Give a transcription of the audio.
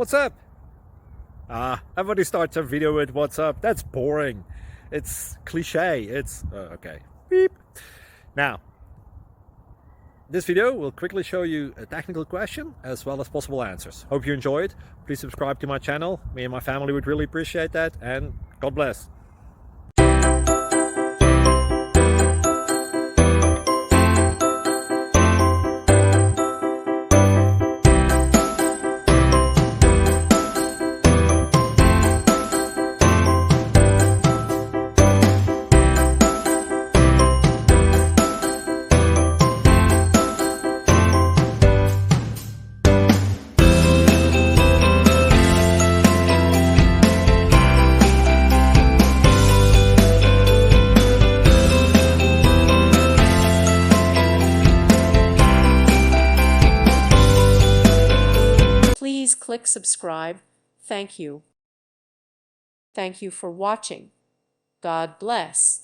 What's up? Everybody starts a video with what's up. That's boring. It's cliche. It's okay. Beep. Now, this video will quickly show you a technical question as well as possible answers. Hope you enjoy it. Please subscribe to my channel. Me and my family would really appreciate that, and God bless. Please click subscribe. Thank you. Thank you for watching. God bless.